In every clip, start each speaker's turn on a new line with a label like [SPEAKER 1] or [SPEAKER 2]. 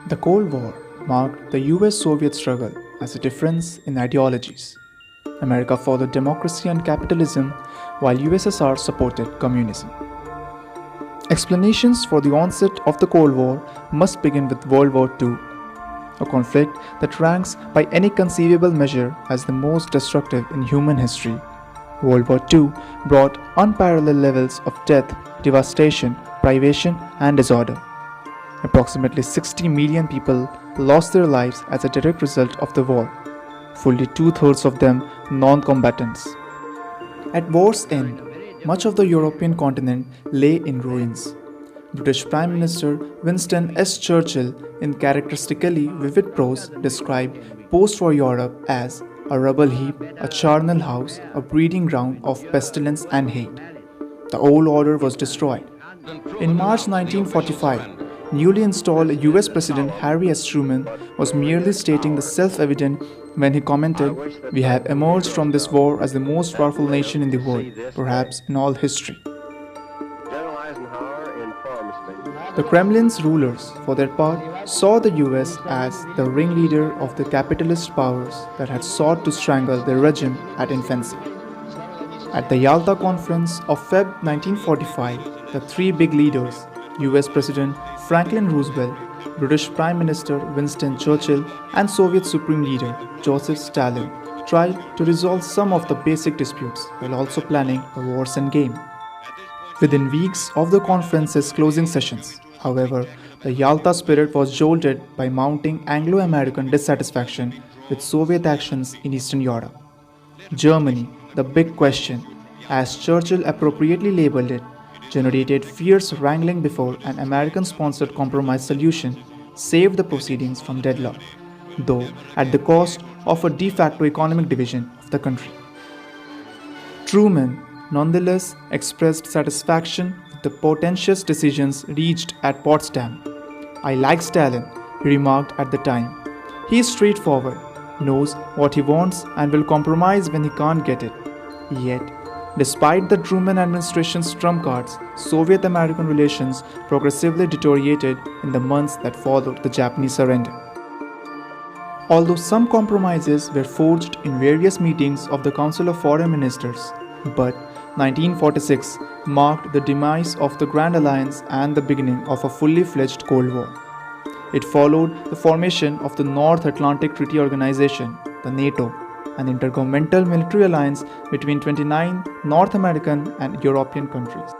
[SPEAKER 1] The Cold War marked the US-Soviet struggle as a difference in ideologies. America followed democracy and capitalism while USSR supported communism. Explanations for the onset of the Cold War must begin with World War II, a conflict that ranks by any conceivable measure as the most destructive in human history. World War II brought unparalleled levels of death, devastation, privation, and disorder. Approximately 60 million people lost their lives as a direct result of the war, fully two-thirds of them non-combatants. At war's end, much of the European continent lay in ruins. British Prime Minister Winston S. Churchill, in characteristically vivid prose, described post-war Europe as a rubble heap, a charnel house, a breeding ground of pestilence and hate. The old order was destroyed. In March 1945, newly installed US President Harry S. Truman was merely stating the self-evident when he commented, "We have emerged from this war as the most powerful nation in the world, perhaps in all history." The Kremlin's rulers, for their part, saw the US as the ringleader of the capitalist powers that had sought to strangle their regime at infancy. At the Yalta Conference of Feb 1945, the three big leaders, US President Franklin Roosevelt, British Prime Minister Winston Churchill, and Soviet Supreme Leader Joseph Stalin, tried to resolve some of the basic disputes while also planning the war's endgame. Within weeks of the conference's closing sessions, however, the Yalta spirit was jolted by mounting Anglo-American dissatisfaction with Soviet actions in Eastern Europe. Germany, the big question, as Churchill appropriately labeled it, generated fierce wrangling before an American-sponsored compromise solution saved the proceedings from deadlock, though at the cost of a de facto economic division of the country. Truman, nonetheless, expressed satisfaction with the portentous decisions reached at Potsdam. "I like Stalin," he remarked at the time. "He is straightforward, knows what he wants, and will compromise when he can't get it." Yet, despite the Truman administration's trump cards, Soviet-American relations progressively deteriorated in the months that followed the Japanese surrender. Although some compromises were forged in various meetings of the Council of Foreign Ministers, but 1946 marked the demise of the Grand Alliance and the beginning of a fully fledged Cold War. It followed the formation of the North Atlantic Treaty Organization, the NATO, an intergovernmental military alliance between 29 North American and European countries.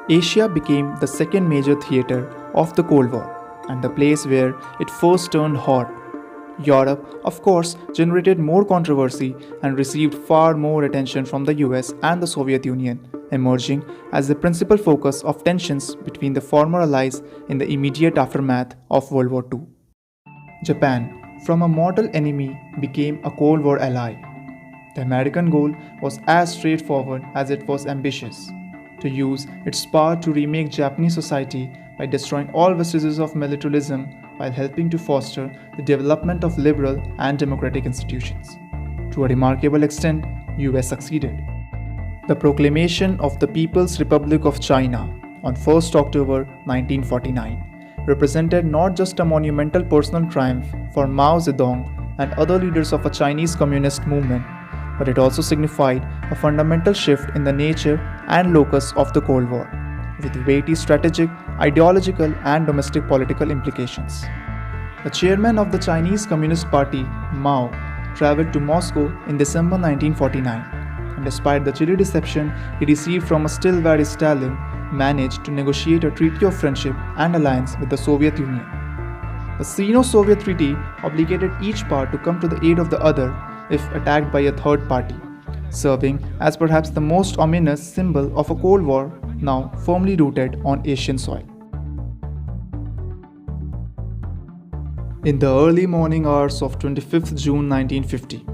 [SPEAKER 1] Asia became the second major theater of the Cold War and the place where it first turned hot. Europe, of course, generated more controversy and received far more attention from the US and the Soviet Union, emerging as the principal focus of tensions between the former allies in the immediate aftermath of World War II. Japan, from a mortal enemy, became a Cold War ally. The American goal was as straightforward as it was ambitious: to use its power to remake Japanese society by destroying all vestiges of militarism while helping to foster the development of liberal and democratic institutions. To a remarkable extent, US succeeded. The proclamation of the People's Republic of China on 1st October 1949 represented not just a monumental personal triumph for Mao Zedong and other leaders of a Chinese communist movement, but it also signified a fundamental shift in the nature and locus of the Cold War, with weighty strategic, ideological, and domestic political implications. The chairman of the Chinese Communist Party, Mao, traveled to Moscow in December 1949, and despite the chilly reception he received from a still wary Stalin, managed to negotiate a treaty of friendship and alliance with the Soviet Union. The Sino-Soviet treaty obligated each part to come to the aid of the other if attacked by a third party, serving as perhaps the most ominous symbol of a Cold War now firmly rooted on Asian soil. In the early morning hours of 25th June 1950,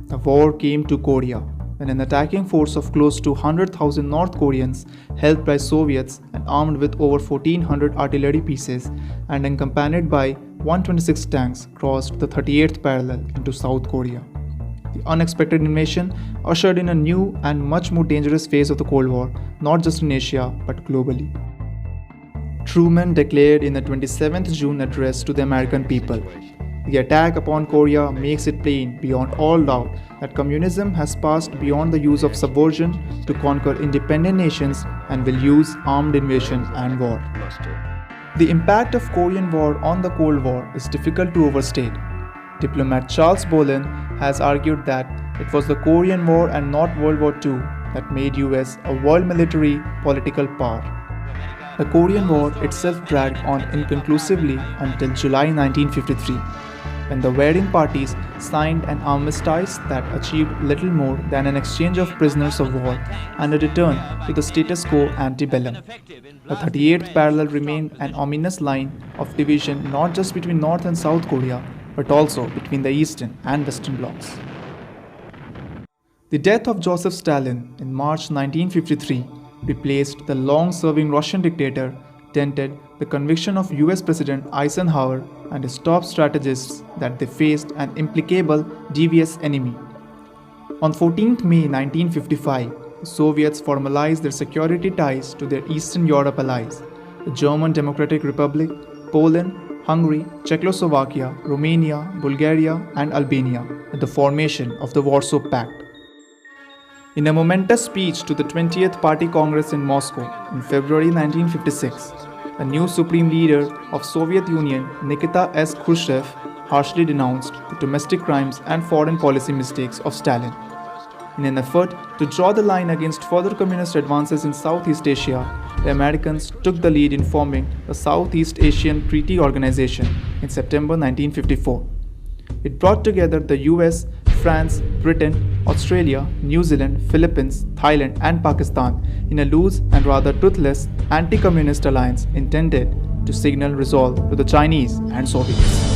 [SPEAKER 1] the war came to Korea when an attacking force of close to 100,000 North Koreans, helped by Soviets and armed with over 1,400 artillery pieces and accompanied by 126 tanks, crossed the 38th parallel into South Korea. The unexpected invasion ushered in a new and much more dangerous phase of the Cold War, not just in Asia but globally. Truman declared in the 27th June address to the American people. The attack upon Korea makes it plain beyond all doubt that communism has passed beyond the use of subversion to conquer independent nations and will use armed invasion and war. The impact of Korean War on the Cold War is difficult to overstate. Diplomat Charles Bolin has argued that it was the Korean War and not World War II that made US a world military political power. The Korean War itself dragged on inconclusively until July 1953, when the warring parties signed an armistice that achieved little more than an exchange of prisoners of war and a return to the status quo ante bellum. The 38th parallel remained an ominous line of division not just between North and South Korea, but also between the Eastern and Western blocs. The death of Joseph Stalin in March 1953 replaced the long-serving Russian dictator, dented the conviction of US President Eisenhower and his top strategists that they faced an implacable, devious enemy. On 14th May 1955, the Soviets formalized their security ties to their Eastern Europe allies, the German Democratic Republic, Poland, Hungary, Czechoslovakia, Romania, Bulgaria, and Albania, with the formation of the Warsaw Pact. In a momentous speech to the 20th Party Congress in Moscow in February 1956, the new supreme leader of Soviet Union, Nikita S. Khrushchev, harshly denounced the domestic crimes and foreign policy mistakes of Stalin. In an effort to draw the line against further communist advances in Southeast Asia, the Americans took the lead in forming the Southeast Asian Treaty Organization in September 1954. It brought together the US, France, Britain, Australia, New Zealand, Philippines, Thailand, and Pakistan in a loose and rather toothless anti-communist alliance intended to signal resolve to the Chinese and Soviets.